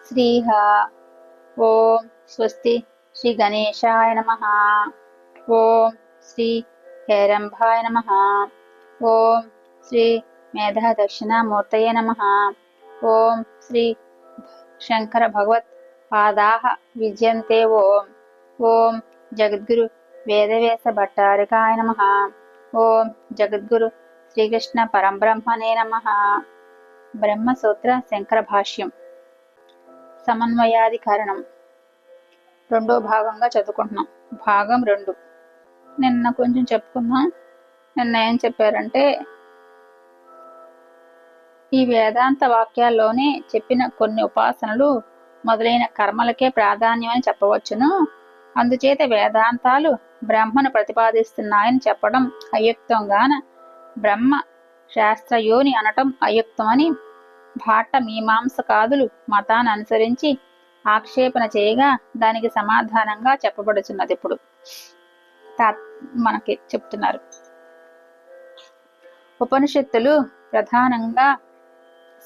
శ్రీహ. ఓం స్వస్తి శ్రీ గణేశాయ నమః. ఓం శ్రీ హేరంభాయ నమః. ఓం శ్రీ మేధా దక్షిణామూర్తయే నమః. ఓం శ్రీ శంకర భగవత్ పాదాః విజయంతే. ఓం ఓం జగద్గురు వేదవ్యాస భట్టారికాయ నమః. ఓం జగద్గురు శ్రీకృష్ణ పరంబ్రహ్మణే నమః. బ్రహ్మసూత్ర శంకర భాష్యం సమన్వయాధికరణం రెండో భాగంగా చదువుకుంటున్నాం. భాగం 2. నిన్న కొంచెం చెప్పుకుందాం. నిన్న ఏం చెప్పారంటే, ఈ వేదాంత వాక్యాల్లోనే చెప్పిన కొన్ని ఉపాసనలు మొదలైన కర్మలకే ప్రాధాన్యం అని చెప్పవచ్చును. అందుచేత వేదాంతాలు బ్రహ్మను ప్రతిపాదిస్తున్నాయని చెప్పడం అయుక్తంగాన బ్రహ్మ శాస్త్రయోని అనటం అయుక్తమని భాట్ట మీమాంసకాదులు మతాన్ని అనుసరించి ఆక్షేపణ చేయగా దానికి సమాధానంగా చెప్పబడుచున్నది. ఇప్పుడు మనకి చెప్తున్నారు. ఉపనిషత్తులు ప్రధానంగా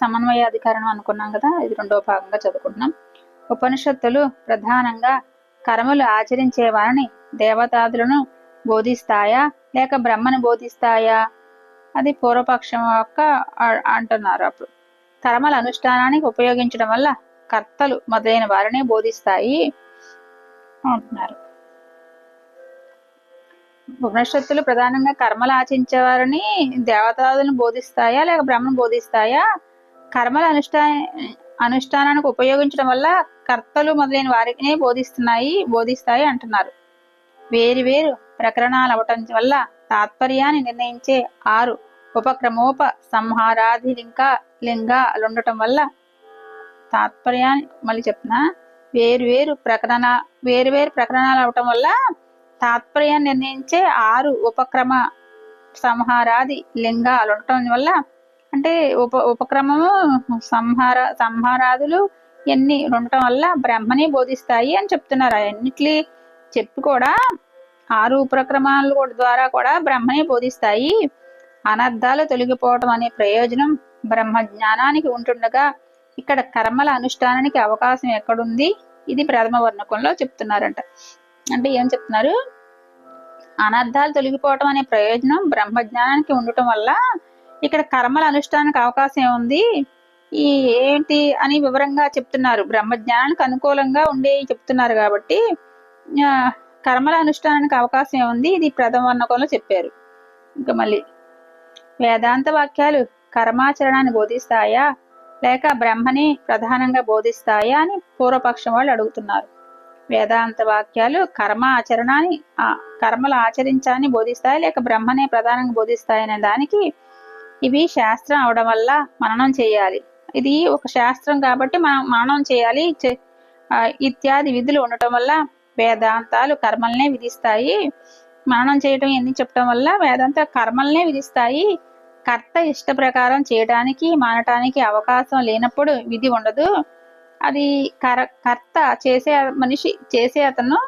సమన్వయాధికరణం అనుకున్నాం కదా, ఇది రెండో భాగంగా చదువుకుంటున్నాం. ఉపనిషత్తులు ప్రధానంగా కర్మలు ఆచరించే వారిని దేవతాదులను బోధిస్తాయా లేక బ్రహ్మను బోధిస్తాయా? అది పూర్వపక్షం యొక్క అంటున్నారు. అప్పుడు కర్మల అనుష్ఠానానికి ఉపయోగించడం వల్ల కర్తలు మొదలైన వారినే బోధిస్తాయి అంటున్నారు. ఉపనిషత్తులు ప్రధానంగా కర్మలు ఆచరించే వారిని దేవతాదులను బోధిస్తాయా లేక బ్రహ్మను బోధిస్తాయా? కర్మల అనుష్ఠానానికి ఉపయోగించడం వల్ల కర్తలు మొదలైన వారినే బోధిస్తాయి అంటున్నారు. వేరు వేరు ప్రకరణాలు అవటం వల్ల తాత్పర్యాన్ని నిర్ణయించే 6 ఉపక్రమోప సంహారాది లింగాలుండటం వల్ల తాత్పర్యాన్ని మళ్ళీ చెప్తున్నా, వేరు వేరు ప్రకరణాలు అవటం వల్ల తాత్పర్యాన్ని నిర్ణయించే 6 ఉపక్రమ సంహారాది లింగాలు ఉండటం వల్ల, అంటే ఉపక్రమము సంహారాదులు ఎన్ని ఉండటం వల్ల బ్రహ్మని బోధిస్తాయి అని చెప్తున్నారు. అన్నిటి చెప్పి కూడా 6 ఉపక్రమాల ద్వారా కూడా బ్రహ్మని బోధిస్తాయి. అనర్థాలు తొలగిపోవటం అనే ప్రయోజనం బ్రహ్మ జ్ఞానానికి ఉంటుండగా ఇక్కడ కర్మల అనుష్ఠానానికి అవకాశం ఎక్కడుంది? ఇది ప్రథమ వర్ణకంలో చెప్తున్నారంట. అంటే ఏం చెప్తున్నారు? అనర్థాలు తొలగిపోవటం అనే ప్రయోజనం బ్రహ్మజ్ఞానానికి ఉండటం వల్ల ఇక్కడ కర్మల అనుష్ఠానానికి అవకాశం ఏముంది, ఈ ఏంటి అని వివరంగా చెప్తున్నారు. బ్రహ్మజ్ఞానానికి అనుకూలంగా ఉండేవి చెప్తున్నారు కాబట్టి కర్మల అనుష్ఠానానికి అవకాశం ఏముంది, ఇది ప్రథమ వర్ణకంలో చెప్పారు. ఇంకా మళ్ళీ వేదాంత వాక్యాలు కర్మాచరణాన్ని బోధిస్తాయా లేక బ్రహ్మని ప్రధానంగా బోధిస్తాయా అని పూర్వపక్షం వాళ్ళు అడుగుతున్నారు. వేదాంత వాక్యాలు కర్మలు ఆచరించాలని బోధిస్తాయి లేక బ్రహ్మనే ప్రధానంగా బోధిస్తాయనే దానికి ఇవి శాస్త్రం అవడం వల్ల మననం చేయాలి. ఇది ఒక శాస్త్రం కాబట్టి మనం మననం చేయాలి ఇత్యాది విధులు ఉండటం వల్ల వేదాంతాలు కర్మల్నే విధిస్తాయి. మననం చేయటం ఎన్ని చెప్పడం వల్ల వేదాంత కర్మల్నే విధిస్తాయి. కర్త ఇష్ట ప్రకారం చేయడానికి మానటానికి అవకాశం లేనప్పుడు విధి ఉండదు. అది కర్త చేసే అతను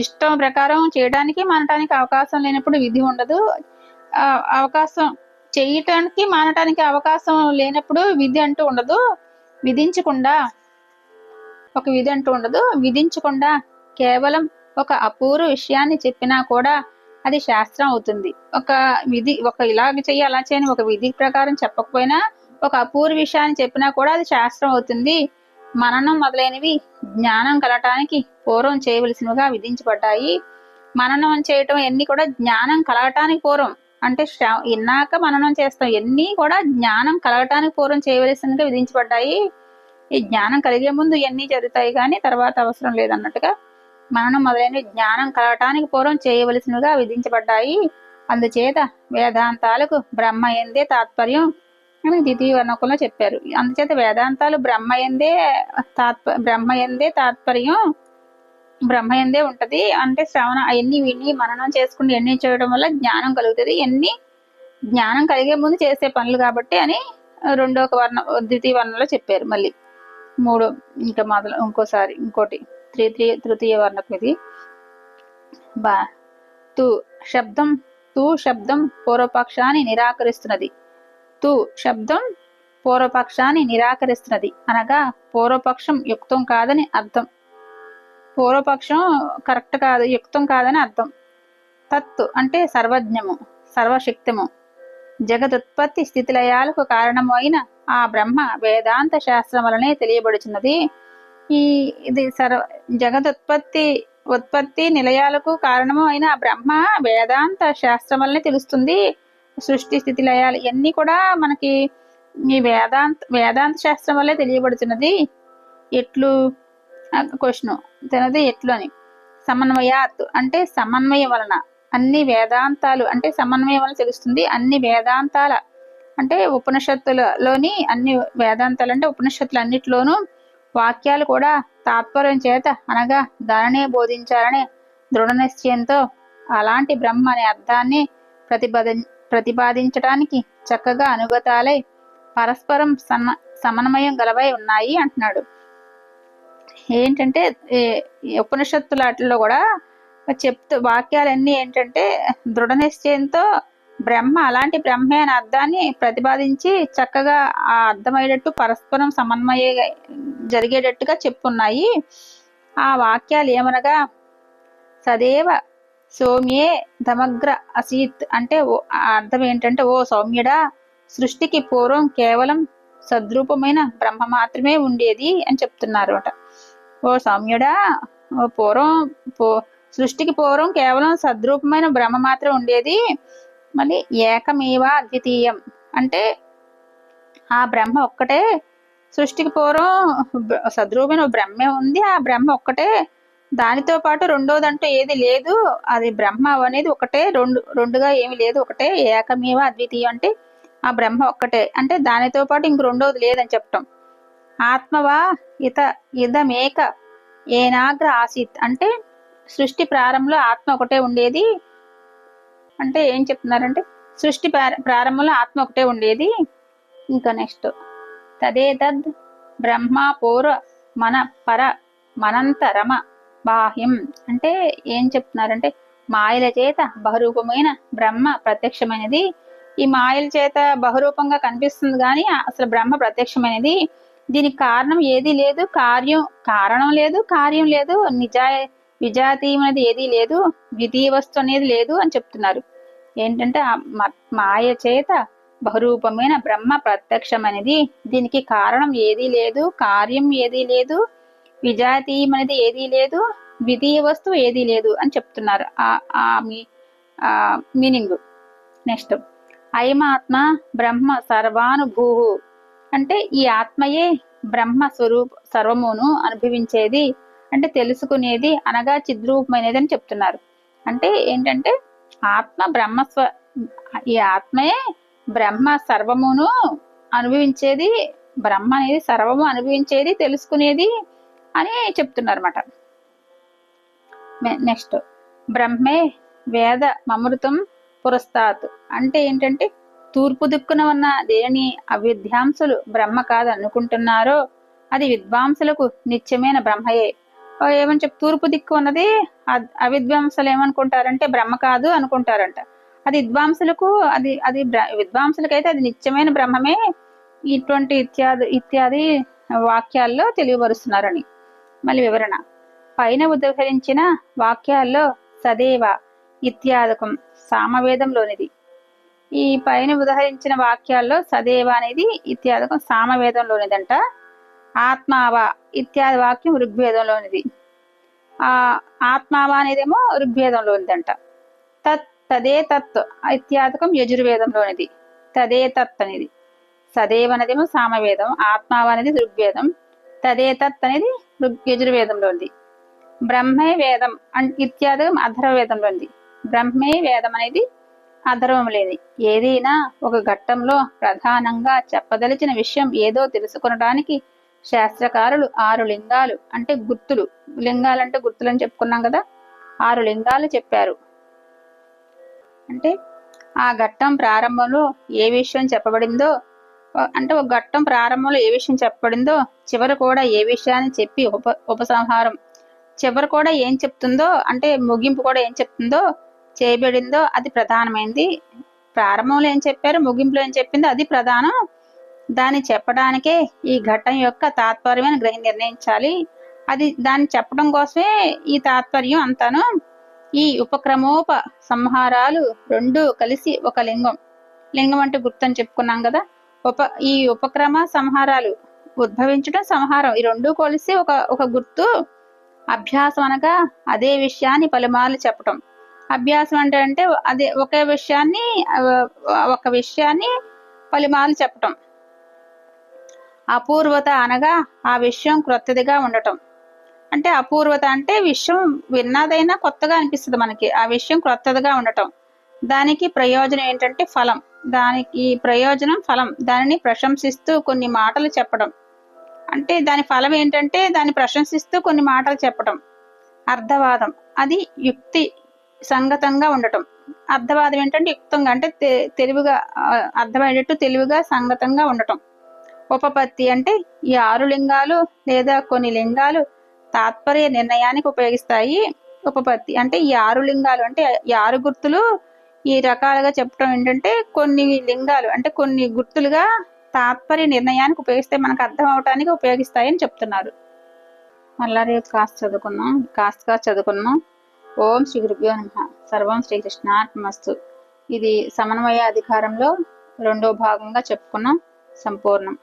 ఇష్టం ప్రకారం చేయడానికి మానటానికి అవకాశం లేనప్పుడు విధి ఉండదు. అవకాశం చేయటానికి మానటానికి అవకాశం లేనప్పుడు విధి అంటూ ఉండదు. విధించకుండా కేవలం ఒక అపూర్వ విషయాన్ని చెప్పినా కూడా అది శాస్త్రం అవుతుంది. ఒక ఇలాగ చెయ్యి అలా చేయని ఒక విధి ప్రకారం చెప్పకపోయినా ఒక అపూర్వ విషయాన్ని చెప్పినా కూడా అది శాస్త్రం అవుతుంది. మననం మొదలైనవి జ్ఞానం కలగటానికి పూర్వం చేయవలసినవిగా విధించబడ్డాయి. మననం చేయటం ఎన్ని కూడా జ్ఞానం కలగటానికి పూర్వం, అంటే ఇన్నాక మననం చేస్తాం, ఎన్ని కూడా జ్ఞానం కలగటానికి పూర్వం చేయవలసినవిగా విధించబడ్డాయి. ఈ జ్ఞానం కలిగే ముందు ఇవన్నీ జరుగుతాయి కానీ తర్వాత అవసరం లేదన్నట్టుగా మననం మొదలైనవి జ్ఞానం కలగటానికి పూర్వం చేయవలసినవిగా విధించబడ్డాయి. అందుచేత వేదాంతాలకు బ్రహ్మ ఎందే తాత్పర్యం అని ద్వితీయ వర్ణకంలో చెప్పారు. అందుచేత వేదాంతాలు బ్రహ్మ ఎందే ఉంటది. అంటే శ్రవణ అవన్నీ విని మననం చేసుకుని ఎన్ని చేయడం వల్ల జ్ఞానం కలుగుతుంది. ఎన్ని జ్ఞానం కలిగే ముందు చేసే పనులు కాబట్టి అని ద్వితీయ వర్ణంలో చెప్పారు. మళ్ళీ 3 ఇంకా ఇంకోటి తృతీయ వర్ణకం ఇది. తూ శబ్దం పూర్వపక్షాన్ని నిరాకరిస్తున్నది. తూ శబ్దం పూర్వపక్షాన్ని నిరాకరిస్తున్నది. అనగా పూర్వపక్షం యుక్తం కాదని అర్థం. పూర్వపక్షం కరెక్ట్ కాదు, యుక్తం కాదని అర్థం. తత్తు అంటే సర్వజ్ఞము, సర్వశక్తము, జగదుత్పత్తి స్థితిలయాలకు కారణము అయిన ఆ బ్రహ్మ వేదాంత శాస్త్రం వలనే తెలియబడుచున్నది. ఇది ఉత్పత్తి నిలయాలకు కారణము అయిన బ్రహ్మ వేదాంత శాస్త్రం వల్లనే తెలుస్తుంది. సృష్టి స్థితి లయాలు ఇవన్నీ కూడా మనకి ఈ వేదాంత శాస్త్రం వల్లే తెలియబడుతున్నది. ఎట్లు క్వశ్చన్ తినది ఎట్లు అని. సమన్వయాత్ అంటే సమన్వయం వలన అన్ని వేదాంతాలు, అంటే సమన్వయం వలన తెలుస్తుంది. అన్ని వేదాంతాల అంటే ఉపనిషత్తులలోని అన్ని వేదాంతాలు అంటే ఉపనిషత్తులు అన్నిటిలోనూ వాక్యాలు కూడా తాత్పర్యం చేత అనగా దానినే బోధించాలనే దృఢ నిశ్చయంతో అలాంటి బ్రహ్మ అనే అర్థాన్ని ప్రతిపాదించడానికి చక్కగా అనుగతాలై పరస్పరం సమన్వయం గలవై ఉన్నాయి అంటున్నాడు. ఏంటంటే ఉపనిషత్తులలో కూడా వాక్యాలన్నీ ఏంటంటే దృఢ నిశ్చయంతో బ్రహ్మ అలాంటి బ్రహ్మే అనే అర్థాన్ని ప్రతిపాదించి చక్కగా ఆ అర్థమయ్యేటట్టు పరస్పరం సమన్వయ జరిగేటట్టుగా చెప్పున్నాయి. ఆ వాక్యాలు ఏమనగా సదేవ సౌమ్యే ధమగ్ర అసీత్ అంటే అర్థం ఏంటంటే ఓ సౌమ్యుడా, సృష్టికి పూర్వం కేవలం సద్రూపమైన బ్రహ్మ మాత్రమే ఉండేది అని చెప్తున్నారు అట. ఓ సౌమ్యుడా, సృష్టికి పూర్వం కేవలం సద్రూపమైన బ్రహ్మ మాత్రం ఉండేది. మళ్ళీ ఏకమేవ అద్వితీయం అంటే ఆ బ్రహ్మ ఒక్కటే. సృష్టికి పూర్వం సద్రూపమైన బ్రహ్మే ఉంది, ఆ బ్రహ్మ ఒక్కటే. దానితో పాటు రెండోదంటూ ఏది లేదు. అది బ్రహ్మ అనేది ఒకటే, రెండుగా ఏమి లేదు, ఒకటే. ఏకమేవ అద్వితీయం అంటే ఆ బ్రహ్మ ఒక్కటే, అంటే దానితో పాటు ఇంక రెండోది లేదని చెప్పటం. ఆత్మవా ఇదమేక ఏనాగ్ర ఆసీత్ అంటే సృష్టి ప్రారంభంలో ఆత్మ ఒకటే ఉండేది. అంటే ఏం చెప్తున్నారంటే సృష్టి ప్రారంభంలో ఆత్మ ఒకటే ఉండేది. ఇంకా నెక్స్ట్ తదేతద్ బ్రహ్మ పూర్వ మన పర మనంతరమ బాహ్యం అంటే ఏం చెప్తున్నారంటే మాయల చేత బహురూపమైన బ్రహ్మ ప్రత్యక్షమైనది. ఈ మాయల చేత బహురూపంగా కనిపిస్తుంది కానీ అసలు బ్రహ్మ ప్రత్యక్షమైనది. దీనికి కారణం ఏదీ లేదు, కారణం లేదు, కార్యం లేదు, విజాతీయమైనది ఏదీ లేదు, ద్వితీయ వస్తు అనేది లేదు అని చెప్తున్నారు. ఏంటంటే మాయ చేత బహురూపమైన బ్రహ్మ ప్రత్యక్షమైనది. దీనికి కారణం ఏదీ లేదు, కార్యం ఏదీ లేదు, విజాతీయమైనది ఏదీ లేదు, ద్వితీయ వస్తువు ఏదీ లేదు అని చెప్తున్నారు మీనింగ్. నెక్స్ట్ అయమాత్మ బ్రహ్మ సర్వానుభూ అంటే ఈ ఆత్మయే బ్రహ్మ సర్వమును అనుభవించేది అంటే తెలుసుకునేది అనగా చిద్రూపమైనది అని చెప్తున్నారు. అంటే ఏంటంటే ఈ ఆత్మయే బ్రహ్మ సర్వమును అనుభవించేది, బ్రహ్మ అనేది సర్వము అనుభవించేది, తెలుసుకునేది అని చెప్తున్నారు అన్నమాట. నెక్స్ట్ బ్రహ్మే వేద మమృతం పురస్తాత్ అంటే ఏంటంటే తూర్పు దిక్కున ఉన్న దేని అవిద్యాంసులు బ్రహ్మ కాదు అనుకుంటున్నారో అది విద్వాంసులకు నిత్యమైన బ్రహ్మయే. ఏమని తూర్పు దిక్కు ఉన్నది అవిద్వాంసులు ఏమనుకుంటారంటే బ్రహ్మ కాదు అనుకుంటారంట. అది విద్వాంసులకు అది విద్వాంసులకైతే అది నిత్యమైన బ్రహ్మమే. ఇటువంటి ఇత్యాది వాక్యాల్లో తెలియపరుస్తున్నారని. మళ్ళీ వివరణ పైన ఉదహరించిన వాక్యాల్లో సదేవ ఇత్యాదకం సామవేదంలోనిది. ఈ పైన ఉదహరించిన వాక్యాల్లో సదేవ అనేది ఇత్యాదకం సామవేదంలోనిదంట. ఆత్మావా ఇత్యాది వాక్యం ఋగ్వేదంలోనిది. ఆత్మావా అనేదేమో ఋగ్వేదంలోనిదంట. తదే తత్ ఇత్యాదకం యజుర్వేదంలోనిది. తదే తత్ అనేది సదేవ అనేదేమో సామవేదం, ఆత్మావా అనేది ఋగ్వేదం, తదే తత్ అనేది యజుర్వేదంలోనిది. బ్రహ్మే వేదం ఇత్యాదకం అథర్వవేదంలోనిది. బ్రహ్మే వేదం అనేది అధర్వం లేని. ఏదైనా ఒక ఘట్టంలో ప్రధానంగా చెప్పదలిచిన విషయం ఏదో తెలుసుకొనడానికి శాస్త్రకారులు 6 లింగాలు అంటే గుర్తులు, లింగాలంటే గుర్తులని చెప్పుకున్నాం కదా, 6 లింగాలు చెప్పారు. అంటే ఆ ఘట్టం ప్రారంభంలో ఏ విషయం చెప్పబడిందో అంటే ఒక ఘట్టం ప్రారంభంలో ఏ విషయం చెప్పబడిందో చివరి కూడా ఏ విషయాన్ని చెప్పి ఉపసంహారం చివరి కూడా ఏం చెప్తుందో అంటే ముగింపు కూడా ఏం చెప్తుందో చేయబడిందో అది ప్రధానమైంది. ప్రారంభంలో ఏం చెప్పారు, ముగింపులో ఏం చెప్పిందో అది ప్రధానం. దాన్ని చెప్పడానికే ఈ ఘట్టం యొక్క తాత్పర్యం నిర్ణయించాలి. అది దాన్ని చెప్పడం కోసమే ఈ తాత్పర్యం అంతాను. ఈ ఉపక్రమోప సంహారాలు రెండు కలిసి ఒక లింగం. లింగం అంటే గుర్తని చెప్పుకున్నాం కదా. ఈ ఉపక్రమ సంహారాలు, ఉద్భవించడం, సంహారం, ఈ రెండు కలిసి ఒక గుర్తు. అభ్యాసం అనగా అదే విషయాన్ని పలుమార్లు చెప్పటం. అభ్యాసం అంటే అదే ఒక విషయాన్ని పలుమార్లు చెప్పటం. అపూర్వత అనగా ఆ విషయం క్రొత్తదిగా ఉండటం. అంటే అపూర్వత అంటే విషయం విన్నదైనా కొత్తగా అనిపిస్తుంది మనకి, ఆ విషయం క్రొత్తదిగా ఉండటం. దానికి ప్రయోజనం ఏంటంటే ఫలం. దానికి ప్రయోజనం ఫలం. దానిని ప్రశంసిస్తూ కొన్ని మాటలు చెప్పడం. అంటే దాని ఫలం ఏంటంటే దాన్ని ప్రశంసిస్తూ కొన్ని మాటలు చెప్పడం. అర్థవాదం అది యుక్తి సంగతంగా ఉండటం. అర్థవాదం ఏంటంటే యుక్తంగా, అంటే తెలివిగా, అర్థమయ్యేటట్టు తెలివిగా సంగతంగా ఉండటం. ఉపపత్తి అంటే ఈ 6 లింగాలు లేదా కొన్ని లింగాలు తాత్పర్య నిర్ణయానికి ఉపయోగిస్తాయి. ఉపపత్తి అంటే ఈ 6 లింగాలు అంటే ఈ 6 గుర్తులు ఈ రకాలుగా చెప్పడం ఏంటంటే కొన్ని లింగాలు అంటే కొన్ని గుర్తులుగా తాత్పర్య నిర్ణయానికి ఉపయోగిస్తాయి, మనకు అర్థం అవటానికి ఉపయోగిస్తాయని చెప్తున్నారు. మళ్ళా రేపు కాస్త చదువుకున్నాం. ఓం శ్రీ గురుభ్యో నమః. సర్వం శ్రీకృష్ణార్పణమస్తు. ఇది సమన్వయ అధికారంలో 2వ భాగంగా చెప్పుకున్నాం. సంపూర్ణం.